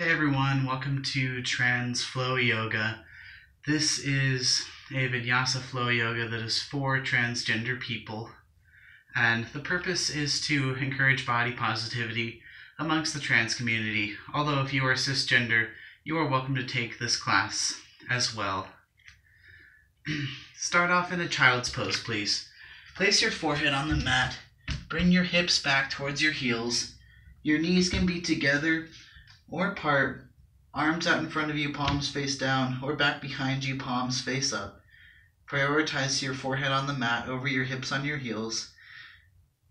Hey everyone, welcome to TransFlowYoga. This is a vinyasa flow yoga that is for transgender people, and the purpose is to encourage body positivity amongst the trans community. Although if you are cisgender, you are welcome to take this class as well. Start off in a child's pose, please. Place your forehead on the mat. Bring your hips back towards your heels. Your knees can be together or apart, arms out in front of you, palms face down, or back behind you, palms face up. Prioritize your forehead on the mat over your hips on your heels.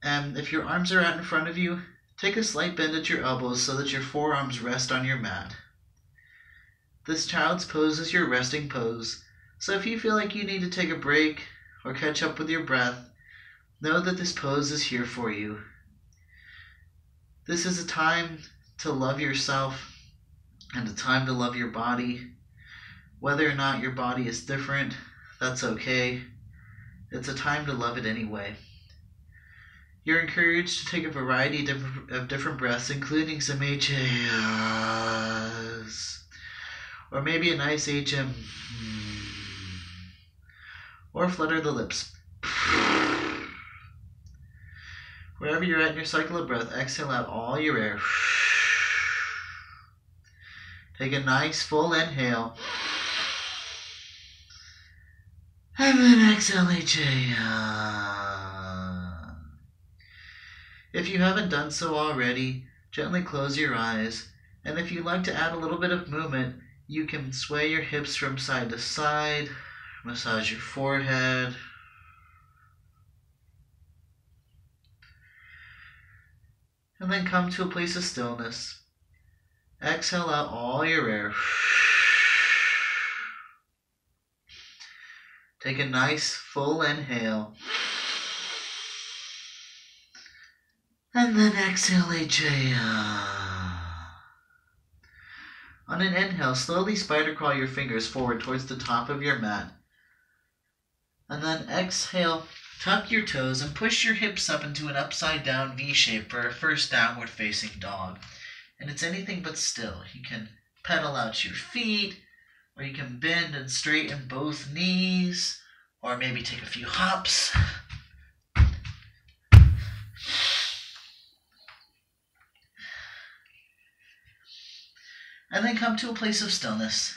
And if your arms are out in front of you, take a slight bend at your elbows so that your forearms rest on your mat. This child's pose is your resting pose, so if you feel like you need to take a break or catch up with your breath, know that this pose is here for you. This is a time to love yourself and a time to love your body. Whether or not your body is different, that's okay. It's a time to love it anyway. You're encouraged to take a variety of different breaths, including some HAs, or maybe a nice HM, or flutter the lips. Wherever you're at in your cycle of breath, exhale out all your air. Take a nice full inhale. And then exhale, HA. If you haven't done so already, gently close your eyes. And if you'd like to add a little bit of movement, you can sway your hips from side to side, massage your forehead. And then come to a place of stillness. Exhale out all your air. Take a nice full inhale. And then exhale, HA. On an inhale, slowly spider crawl your fingers forward towards the top of your mat. And then exhale, tuck your toes and push your hips up into an upside down V shape for a first downward facing dog. And it's anything but still. You can pedal out your feet, or you can bend and straighten both knees, or maybe take a few hops. And then come to a place of stillness.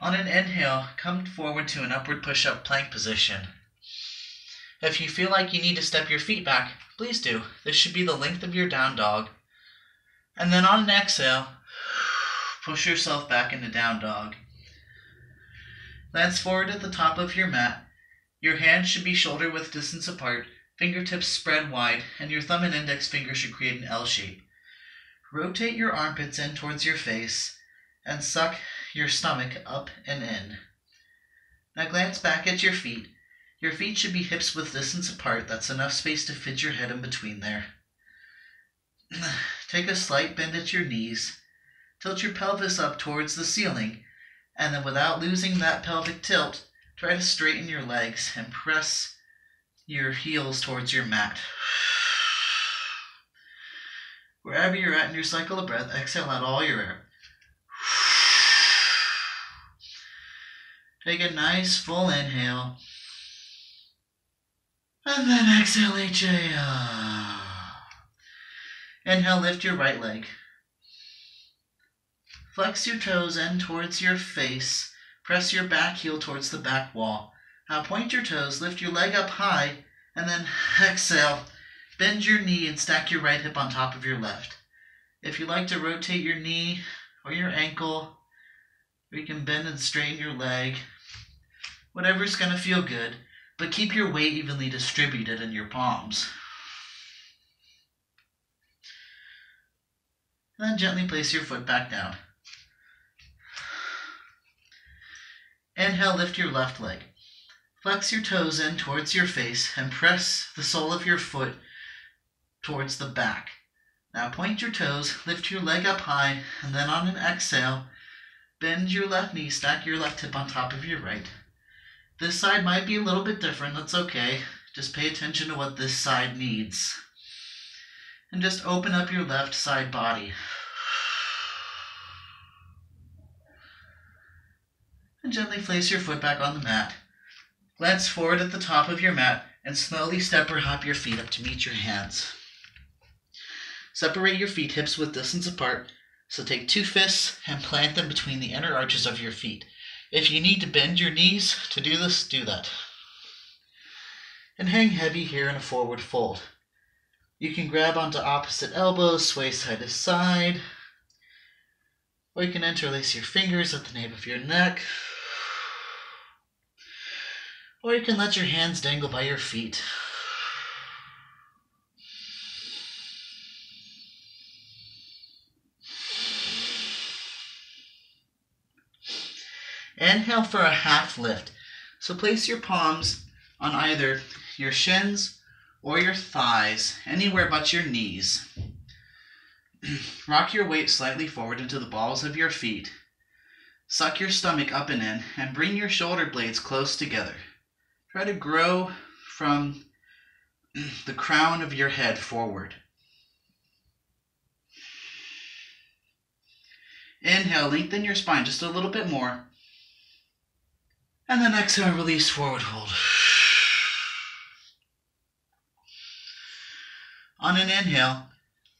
On an inhale, come forward to an upward push-up plank position. If you feel like you need to step your feet back, please do. This should be the length of your down dog. And then on an exhale, push yourself back into down dog. Glance forward at the top of your mat. Your hands should be shoulder width distance apart, fingertips spread wide, and your thumb and index finger should create an L shape. Rotate your armpits in towards your face and suck your stomach up and in. Now glance back at your feet. Your feet should be hips width distance apart. That's enough space to fit your head in between there. Take a slight bend at your knees. Tilt your pelvis up towards the ceiling, and then without losing that pelvic tilt, try to straighten your legs and press your heels towards your mat. Wherever you're at in your cycle of breath, exhale out all your air. Take a nice full inhale. And then exhale, HA. Inhale, lift your right leg. Flex your toes in towards your face. Press your back heel towards the back wall. Now point your toes, lift your leg up high, and then exhale. Bend your knee and stack your right hip on top of your left. If you like to rotate your knee or your ankle, or you can bend and straighten your leg, whatever's going to feel good, but keep your weight evenly distributed in your palms. And then gently place your foot back down. Inhale, lift your left leg. Flex your toes in towards your face and press the sole of your foot towards the back. Now point your toes, lift your leg up high, and then on an exhale, bend your left knee, stack your left hip on top of your right. This side might be a little bit different, that's okay. Just pay attention to what this side needs. And just open up your left side body. And gently place your foot back on the mat. Glance forward at the top of your mat and slowly step or hop your feet up to meet your hands. Separate your feet hips width distance apart. So take 2 fists and plant them between the inner arches of your feet. If you need to bend your knees to do this, do that. And hang heavy here in a forward fold. You can grab onto opposite elbows, sway side to side. Or you can interlace your fingers at the nape of your neck. Or you can let your hands dangle by your feet. Inhale for a half lift. So place your palms on either your shins or your thighs, anywhere but your knees. Rock your weight slightly forward into the balls of your feet. Suck your stomach up and in, and bring your shoulder blades close together. Try to grow from the crown of your head forward. Inhale, lengthen your spine just a little bit more. And then exhale, release, forward fold. On an inhale,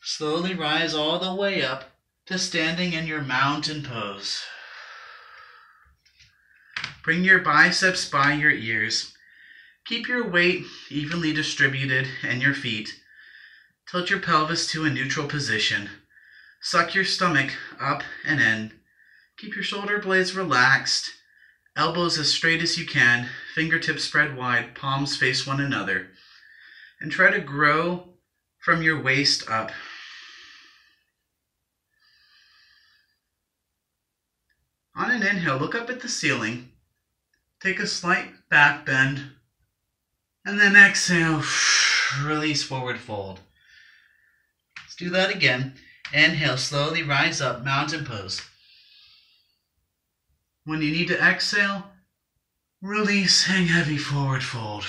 slowly rise all the way up to standing in your mountain pose. Bring your biceps by your ears. Keep your weight evenly distributed in your feet. Tilt your pelvis to a neutral position. Suck your stomach up and in. Keep your shoulder blades relaxed. Elbows as straight as you can, fingertips spread wide, palms face one another. And try to grow from your waist up. On an inhale, look up at the ceiling. Take a slight back bend. And then exhale, release, forward fold. Let's do that again. Inhale, slowly rise up, mountain pose. When you need to exhale, release, hang heavy, forward fold.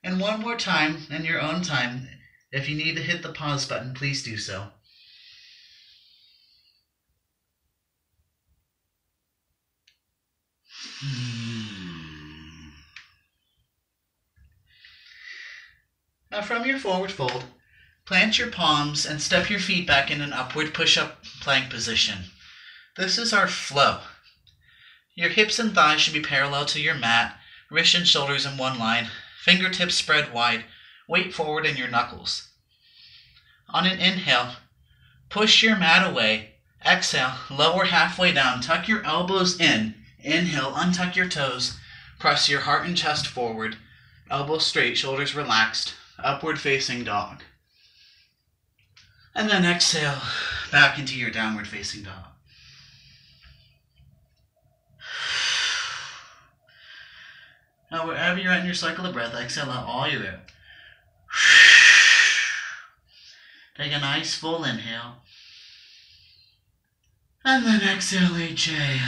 And one more time, in your own time, if you need to hit the pause button, please do so. Now from your forward fold, plant your palms and step your feet back in an upward push-up plank position. This is our flow. Your hips and thighs should be parallel to your mat, wrists and shoulders in one line, fingertips spread wide, weight forward in your knuckles. On an inhale, push your mat away. Exhale, lower halfway down, tuck your elbows in. Inhale, untuck your toes, press your heart and chest forward, elbows straight, shoulders relaxed, upward facing dog. And then exhale, back into your downward facing dog. Now wherever you're at in your cycle of breath, exhale out all your air. Take a nice full inhale. And then exhale, HA.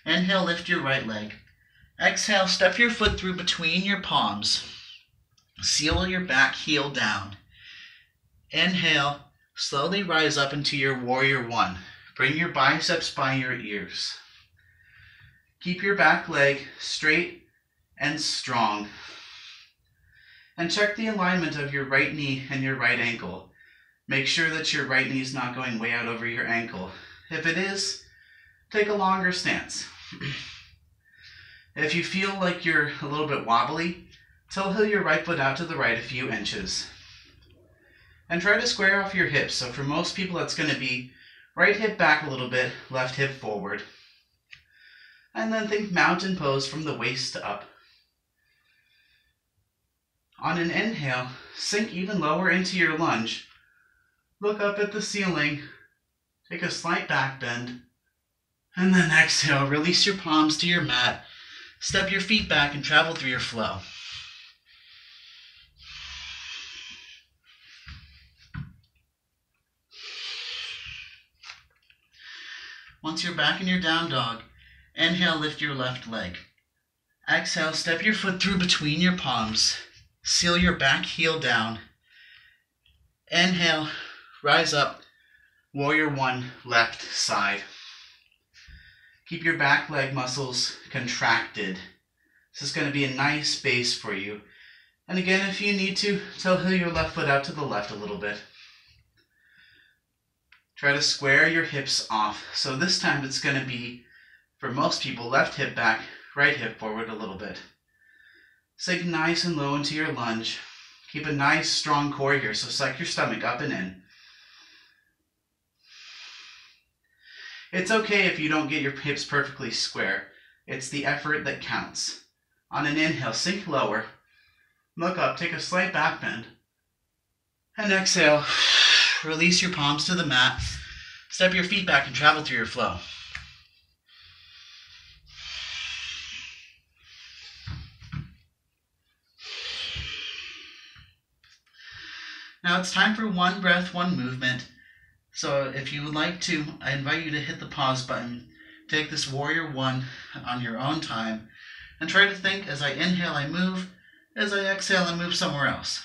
Inhale, lift your right leg. Exhale, step your foot through between your palms. Seal your back heel down. Inhale, slowly rise up into your warrior one. Bring your biceps by your ears. Keep your back leg straight and strong. And check the alignment of your right knee and your right ankle. Make sure that your right knee is not going way out over your ankle. If it is, take a longer stance. If you feel like you're a little bit wobbly, toe heel your right foot out to the right a few inches. And try to square off your hips. So for most people, that's going to be right hip back a little bit, left hip forward. And then think mountain pose from the waist up. On an inhale, sink even lower into your lunge. Look up at the ceiling. Take a slight back bend. And then exhale, release your palms to your mat. Step your feet back and travel through your flow. Once you're back in your down dog, inhale, lift your left leg. Exhale, step your foot through between your palms. Seal your back heel down. Inhale, rise up, Warrior one, left side. Keep your back leg muscles contracted. This is going to be a nice base for you. And again, if you need to, heel your left foot out to the left a little bit. Try to square your hips off. So this time it's going to be, for most people, left hip back, right hip forward a little bit. Sink nice and low into your lunge. Keep a nice strong core here, so suck your stomach up and in. It's okay if you don't get your hips perfectly square. It's the effort that counts. On an inhale, sink lower. Look up, take a slight back bend. And exhale, release your palms to the mat. Step your feet back and travel through your flow. Now it's time for one breath, one movement. So if you would like to, I invite you to hit the pause button. Take this warrior one on your own time. And try to think, as I inhale, I move. As I exhale, I move somewhere else.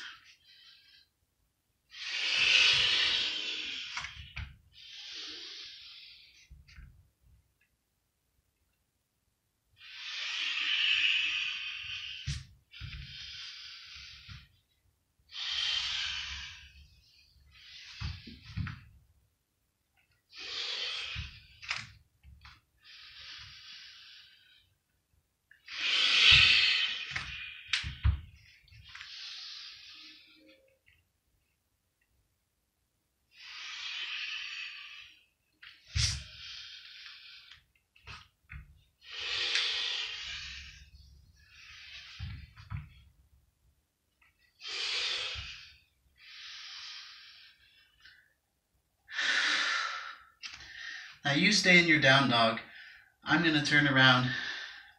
Now you stay in your down dog. I'm going to turn around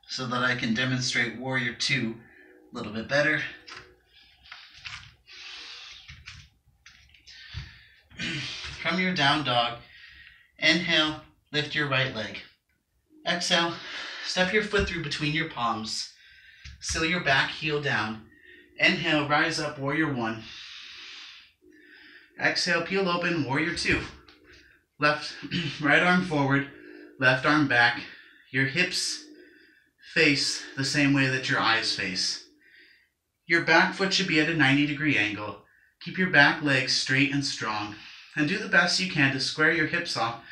so that I can demonstrate warrior two a little bit better. From your down dog, inhale, lift your right leg. Exhale, step your foot through between your palms. Seal your back heel down. Inhale, rise up, warrior one. Exhale, peel open, warrior two. Left, right arm forward, left arm back. Your hips face the same way that your eyes face. Your back foot should be at a 90-degree angle. Keep your back legs straight and strong. And do the best you can to square your hips off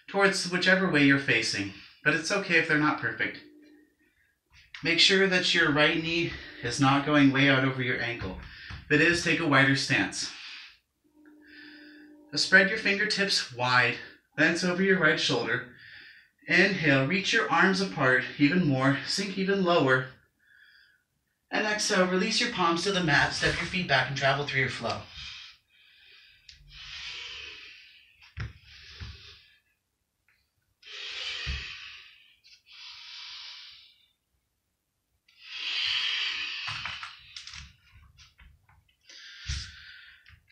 towards whichever way you're facing. But it's okay if they're not perfect. Make sure that your right knee is not going way out over your ankle. If it is, take a wider stance. Now spread your fingertips wide, bend over your right shoulder. Inhale, reach your arms apart even more, sink even lower. And exhale, release your palms to the mat, step your feet back and travel through your flow.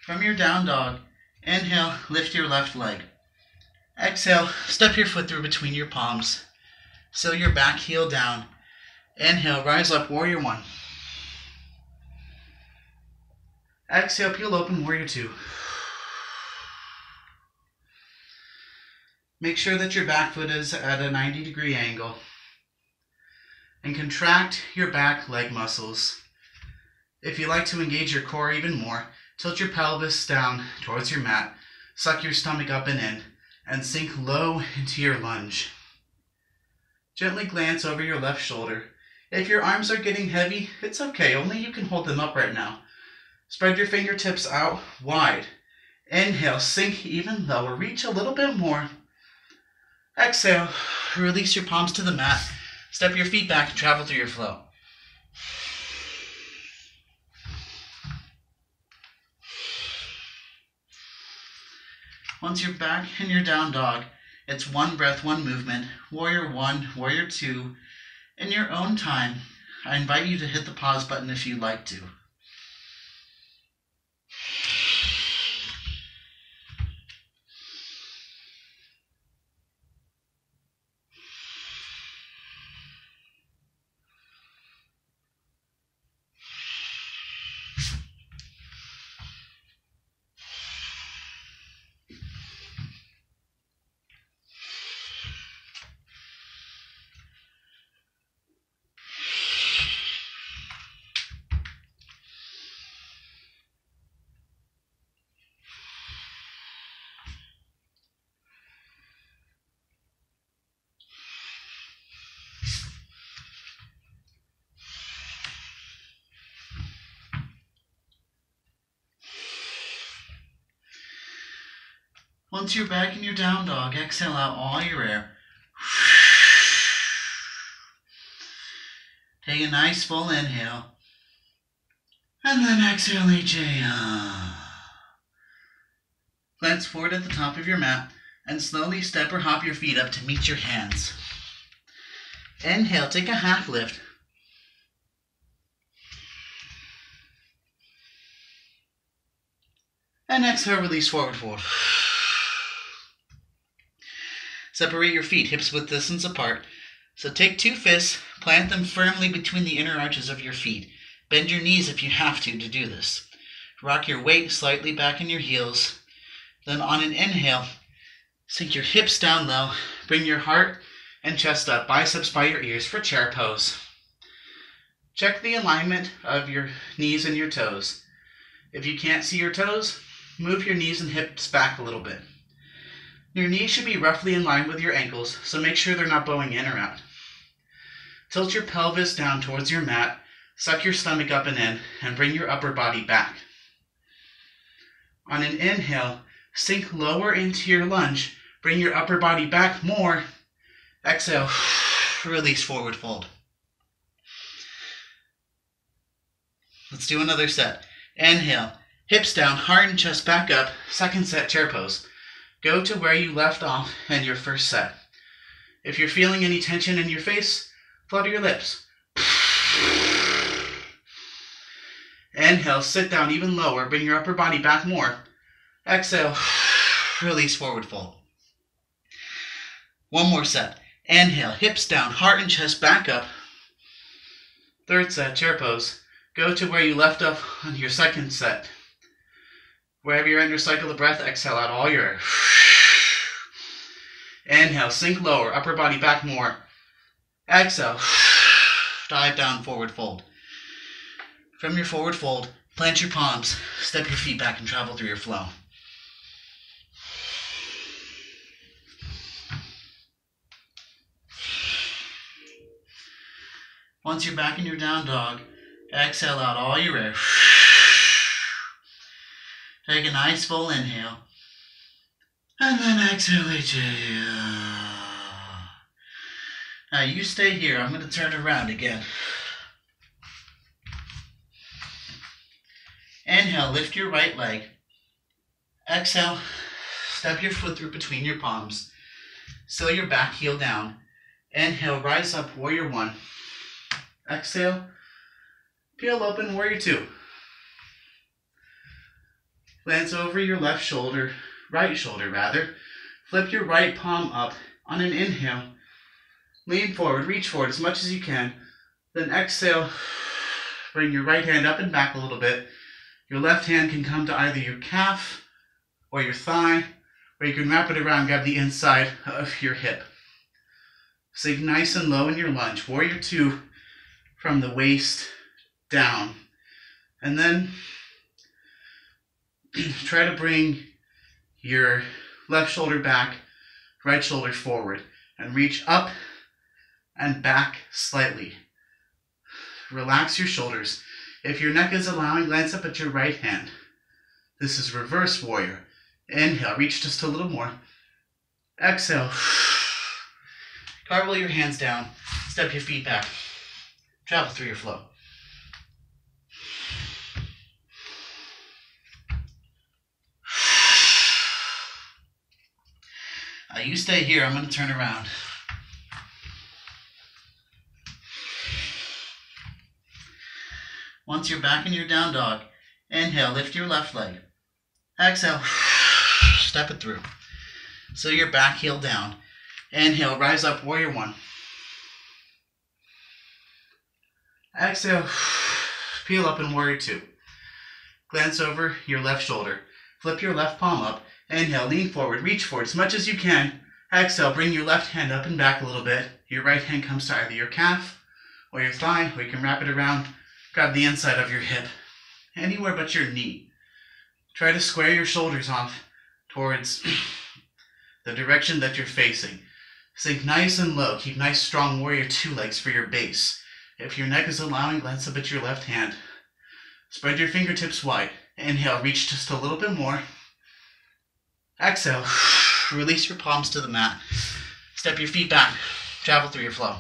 From your down dog, inhale, lift your left leg. Exhale, step your foot through between your palms. Seal your back heel down. Inhale, rise up, warrior one. Exhale, peel open, warrior two. Make sure that your back foot is at a 90-degree angle. And contract your back leg muscles. If you like to engage your core even more, tilt your pelvis down towards your mat, suck your stomach up and in, and sink low into your lunge. Gently glance over your left shoulder. If your arms are getting heavy, it's okay, only you can hold them up right now. Spread your fingertips out wide. Inhale, sink even lower, reach a little bit more. Exhale, release your palms to the mat, step your feet back and travel through your flow. Once you're back in your down dog, it's one breath, one movement, warrior one, warrior two. In your own time, I invite you to hit the pause button if you'd like to. Once you're back in your down dog, exhale out all your air. Take a nice full inhale. And then exhale, HA. Glance forward at the top of your mat and slowly step or hop your feet up to meet your hands. Inhale, take a half lift. And exhale, release forward fold. Separate your feet, hips width distance apart. So take two fists, plant them firmly between the inner arches of your feet. Bend your knees if you have to do this. Rock your weight slightly back in your heels. Then on an inhale, sink your hips down low. Bring your heart and chest up, biceps by your ears for chair pose. Check the alignment of your knees and your toes. If you can't see your toes, move your knees and hips back a little bit. Your knees should be roughly in line with your ankles, so make sure they're not bowing in or out. Tilt your pelvis down towards your mat, suck your stomach up and in, and bring your upper body back. On an inhale, sink lower into your lunge, bring your upper body back more. Exhale, release forward fold. Let's do another set. Inhale, hips down, heart and chest back up. Second set, chair pose. Go to where you left off in your first set. If you're feeling any tension in your face, flutter your lips. Inhale, sit down even lower, bring your upper body back more. Exhale, release forward fold. One more set. Inhale, hips down, heart and chest back up. Third set, chair pose. Go to where you left off on your second set. Wherever you're in your cycle of breath, exhale out all your air. Inhale, sink lower, upper body back more. Exhale, dive down, forward fold. From your forward fold, plant your palms, step your feet back and travel through your flow. Once you're back in your down dog, exhale out all your air. Take a nice full inhale. And then exhale, Now you stay here. I'm going to turn around again. Inhale, lift your right leg. Exhale, step your foot through between your palms. Seal your back heel down. Inhale, rise up, warrior one. Exhale, peel open, warrior two. Glance over your left shoulder, right shoulder rather. Flip your right palm up on an inhale. Lean forward, reach forward as much as you can. Then exhale, bring your right hand up and back a little bit. Your left hand can come to either your calf or your thigh, or you can wrap it around, grab the inside of your hip. Sink nice and low in your lunge. Warrior two from the waist down. And then try to bring your left shoulder back, right shoulder forward, and reach up and back slightly. Relax your shoulders. If your neck is allowing, glance up at your right hand. This is reverse warrior. Inhale, reach just a little more. Exhale. Cartwheel your hands down. Step your feet back. Travel through your flow. You stay here. I'm going to turn around. Once you're back in your down dog, inhale, lift your left leg. Exhale, step it through. So your back heel down. Inhale, rise up, warrior one. Exhale, peel up in warrior two. Glance over your left shoulder. Flip your left palm up. Inhale, lean forward, reach forward as much as you can. Exhale, bring your left hand up and back a little bit. Your right hand comes to either your calf or your thigh, or you can wrap it around. Grab the inside of your hip, anywhere but your knee. Try to square your shoulders off towards the direction that you're facing. Sink nice and low. Keep nice strong warrior two legs for your base. If your neck is allowing, glance up at your left hand. Spread your fingertips wide. Inhale, reach just a little bit more. Exhale. Release your palms to the mat. Step your feet back. Travel through your flow.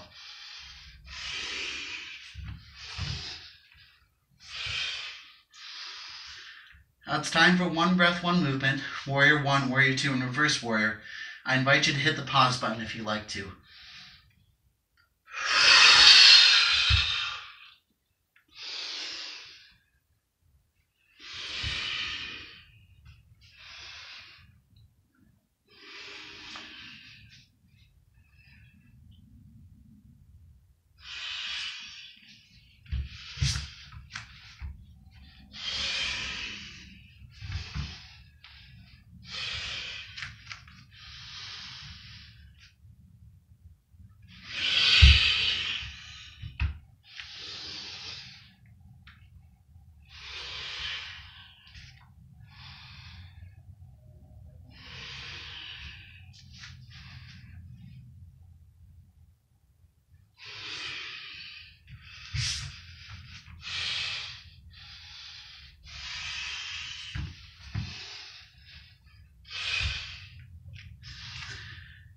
Now it's time for one breath, one movement. Warrior 1, Warrior 2, and Reverse Warrior. I invite you to hit the pause button if you like to.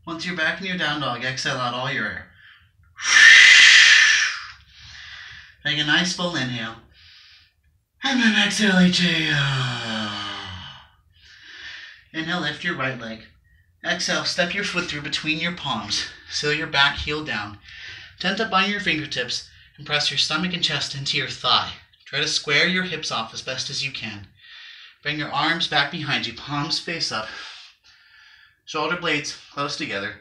Once you're back in your down dog, exhale out all your air. Take a nice full inhale. And then exhale, HA. Inhale, lift your right leg. Exhale, step your foot through between your palms. Seal your back heel down. Tent up on your fingertips and press your stomach and chest into your thigh. Try to square your hips off as best as you can. Bring your arms back behind you, palms face up. Shoulder blades close together.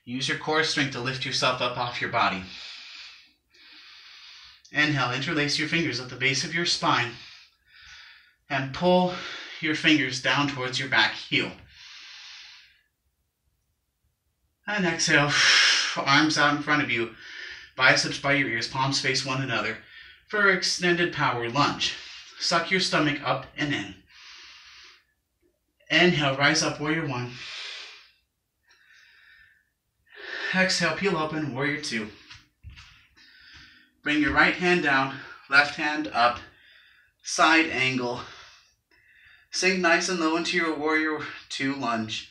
Use your core strength to lift yourself up off your body. Inhale, interlace your fingers at the base of your spine and pull your fingers down towards your back heel. And exhale, arms out in front of you, biceps by your ears, palms face one another for extended power lunge. Suck your stomach up and in. Inhale, rise up, Warrior 1. Exhale, peel open, Warrior 2. Bring your right hand down, left hand up, side angle. Sink nice and low into your Warrior 2 lunge.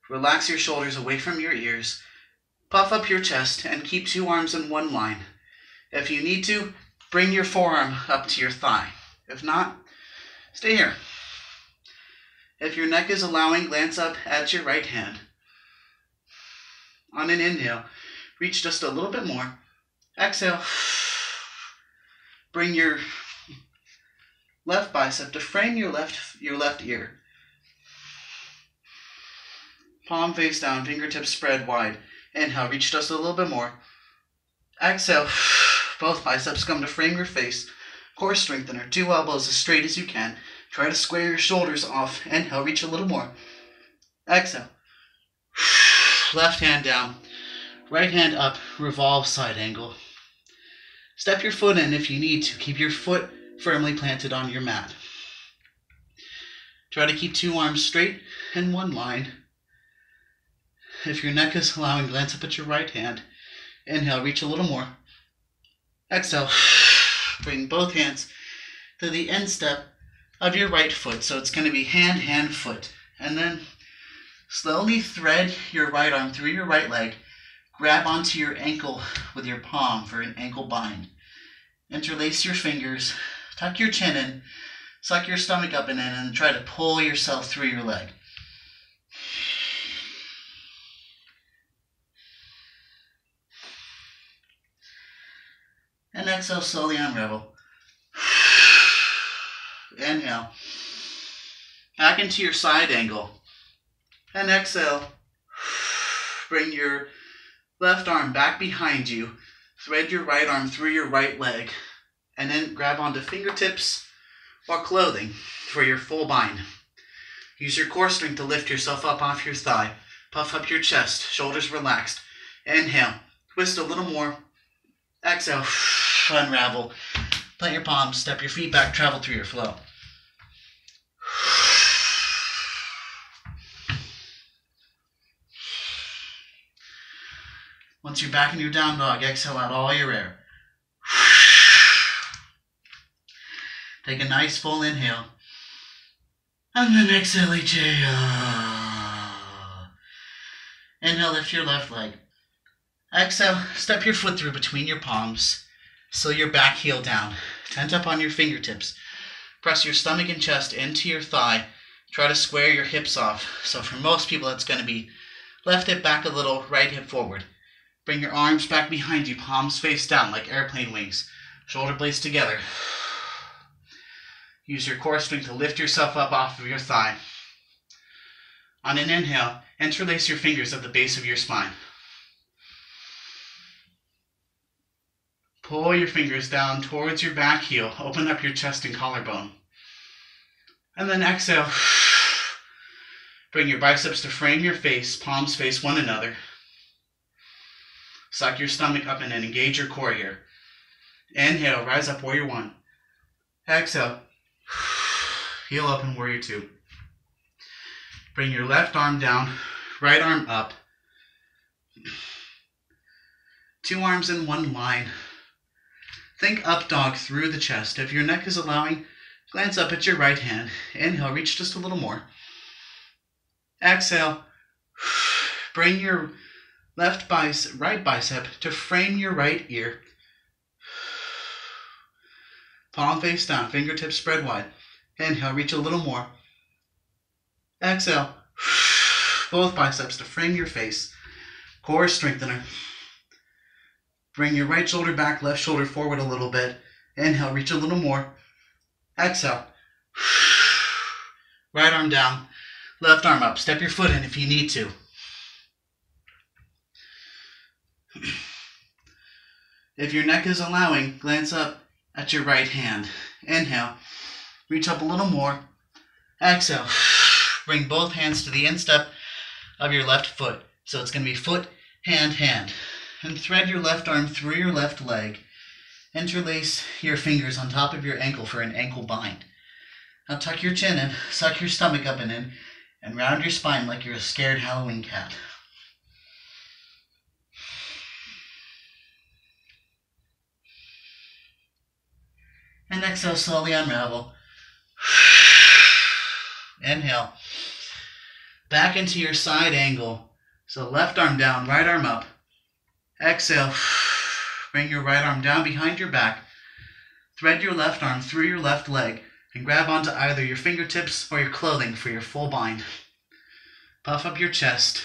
Relax your shoulders away from your ears. Puff up your chest and keep 2 arms in one line. If you need to, bring your forearm up to your thigh. If not, stay here. If your neck is allowing, glance up at your right hand. On an inhale, reach just a little bit more. Exhale. Bring your left bicep to frame your left ear. Palm face down, fingertips spread wide. Inhale, reach just a little bit more. Exhale. Both biceps come to frame your face. Core strengthener. 2 elbows as straight as you can. Try to square your shoulders off. Inhale, reach a little more. Exhale. Left hand down, right hand up, revolve side angle. Step your foot in if you need to. Keep your foot firmly planted on your mat. Try to keep 2 arms straight in one line. If your neck is allowing, glance up at your right hand. Inhale, reach a little more. Exhale, bring both hands to the instep of your right foot. So it's going to be hand, hand, foot. And then slowly thread your right arm through your right leg. Grab onto your ankle with your palm for an ankle bind. Interlace your fingers. Tuck your chin in. Suck your stomach up and in and try to pull yourself through your leg. And exhale, slowly unravel. Inhale. Back into your side angle. And exhale. Bring your left arm back behind you. Thread your right arm through your right leg. And then grab onto fingertips or clothing for your full bind. Use your core strength to lift yourself up off your thigh. Puff up your chest, shoulders relaxed. Inhale. Twist a little more. Exhale. Unravel. Plant your palms, step your feet back, travel through your flow. Once you're back in your down dog, exhale out all your air. Take a nice full inhale. And then exhale, HA. Inhale, lift your left leg. Exhale, step your foot through between your palms. Seal your back heel down. Tent up on your fingertips. Press your stomach and chest into your thigh. Try to square your hips off. So for most people, it's going to be left hip back a little, right hip forward. Bring your arms back behind you, palms face down like airplane wings. Shoulder blades together. Use your core strength to lift yourself up off of your thigh. On an inhale, interlace your fingers at the base of your spine. Pull your fingers down towards your back heel. Open up your chest and collarbone. And then exhale. Bring your biceps to frame your face. Palms face one another. Suck your stomach up and then engage your core here. Inhale, rise up, warrior one. Exhale. Heel up in warrior two. Bring your left arm down, right arm up. 2 arms in one line. Think up dog through the chest. If your neck is allowing, glance up at your right hand. Inhale, reach just a little more. Exhale. Bring your right bicep to frame your right ear. Palm face down, fingertips spread wide. Inhale, reach a little more. Exhale. Both biceps to frame your face. Core strengthener. Bring your right shoulder back, left shoulder forward a little bit. Inhale, reach a little more. Exhale. Right arm down, left arm up. Step your foot in if you need to. If your neck is allowing, glance up at your right hand. Inhale, reach up a little more. Exhale, bring both hands to the instep of your left foot. So it's going to be foot, hand, hand. And thread your left arm through your left leg. Interlace your fingers on top of your ankle for an ankle bind. Now tuck your chin in, suck your stomach up and in, and round your spine like you're a scared Halloween cat. And exhale, slowly unravel. Inhale. Back into your side angle. So left arm down, right arm up. Exhale. Bring your right arm down behind your back. Thread your left arm through your left leg and grab onto either your fingertips or your clothing for your full bind. Puff up your chest.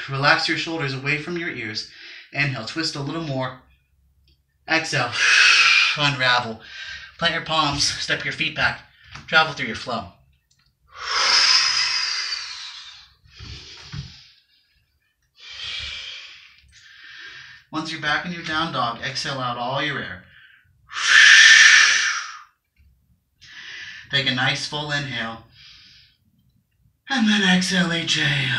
Relax your shoulders away from your ears. Inhale, twist a little more. Exhale. Unravel. Plant your palms, step your feet back, travel through your flow. Once you're back in your down dog, exhale out all your air. Take a nice full inhale. And then exhale, HA.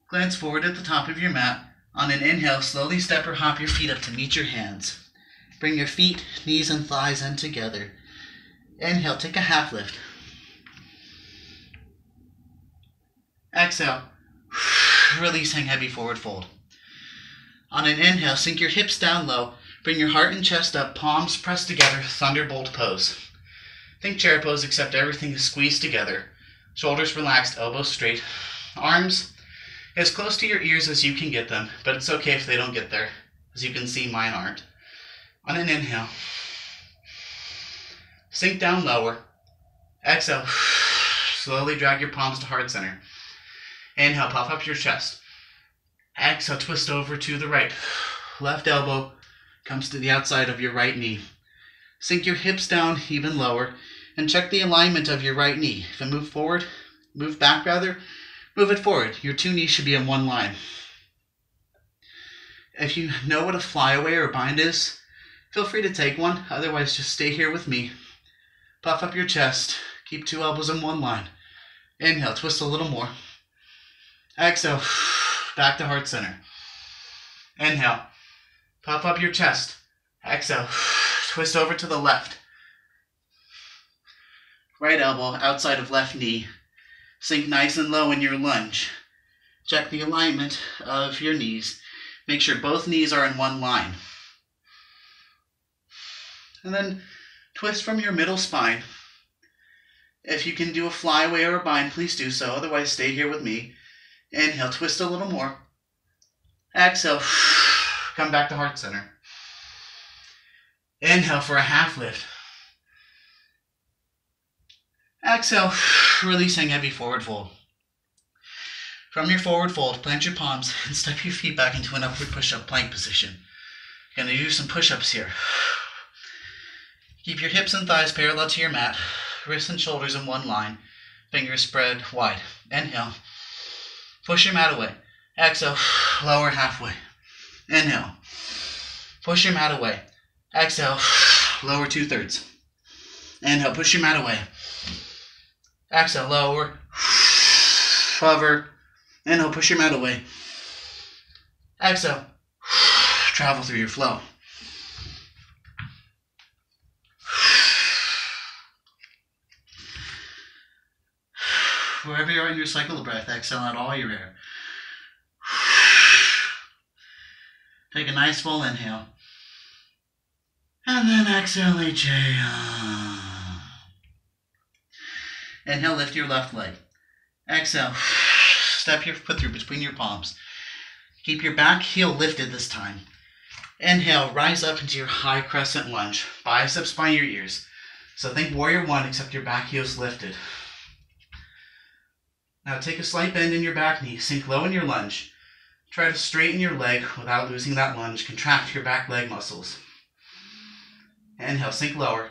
Glance forward at the top of your mat. On an inhale, slowly step or hop your feet up to meet your hands. Bring your feet, knees, and thighs in together. Inhale, take a half lift. Exhale, release, hang heavy forward fold. On an inhale, sink your hips down low. Bring your heart and chest up, palms pressed together, thunderbolt pose. Think chair pose, except everything is squeezed together. Shoulders relaxed, elbows straight. Arms as close to your ears as you can get them, but it's okay if they don't get there. As you can see, mine aren't. On an inhale, sink down lower. Exhale, slowly drag your palms to heart center. Inhale, puff up your chest. Exhale, twist over to the right. Left elbow comes to the outside of your right knee. Sink your hips down even lower and check the alignment of your right knee. If it move back, move it forward. Your 2 knees should be in one line. If you know what a flyaway or a bind is, feel free to take one. Otherwise, just stay here with me. Puff up your chest. Keep 2 elbows in one line. Inhale, twist a little more. Exhale, back to heart center. Inhale, puff up your chest. Exhale, twist over to the left. Right elbow outside of left knee. Sink nice and low in your lunge. Check the alignment of your knees. Make sure both knees are in one line. And then twist from your middle spine. If you can do a flyaway or a bind, please do so. Otherwise, stay here with me. Inhale, twist a little more. Exhale, come back to heart center. Inhale for a half lift. Exhale, releasing heavy forward fold. From your forward fold, plant your palms and step your feet back into an upward push-up plank position. You're going to do some push-ups here. Keep your hips and thighs parallel to your mat, wrists and shoulders in one line, fingers spread wide. Inhale, push your mat away. Exhale, lower halfway. Inhale, push your mat away. Exhale, lower 2/3. Inhale, push your mat away. Exhale, lower, hover. Inhale, push your mat away. Exhale, travel through your flow. Wherever you are in your cycle of breath, exhale out all your air. Take a nice full inhale. And then exhale, HA. Inhale, lift your left leg. Exhale, step your foot through between your palms. Keep your back heel lifted this time. Inhale, rise up into your high crescent lunge. Biceps by your ears. So think warrior one, except your back heel's lifted. Now take a slight bend in your back knee. Sink low in your lunge. Try to straighten your leg without losing that lunge. Contract your back leg muscles. Inhale, sink lower.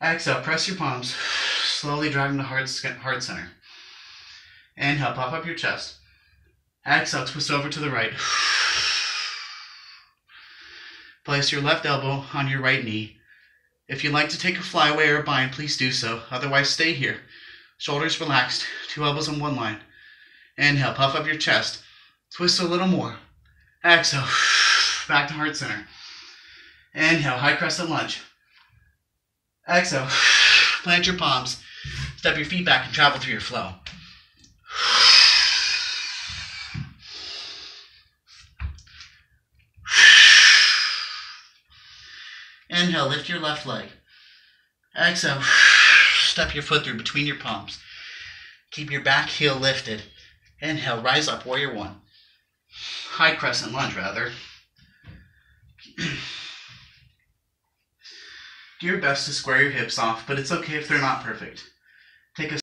Exhale, press your palms. Slowly driving to heart center. Inhale, puff up your chest. Exhale, twist over to the right. Place your left elbow on your right knee. If you'd like to take a flyaway or a bind, please do so. Otherwise, stay here. Shoulders relaxed, 2 elbows in one line. Inhale, puff up your chest. Twist a little more. Exhale, back to heart center. Inhale, high crescent lunge. Exhale, plant your palms. Step your feet back and travel through your flow. Inhale, lift your left leg. Exhale, step your foot through between your palms. Keep your back heel lifted. Inhale, rise up, warrior one. High crescent lunge, rather. Do your best to square your hips off, but it's okay if they're not perfect. Take a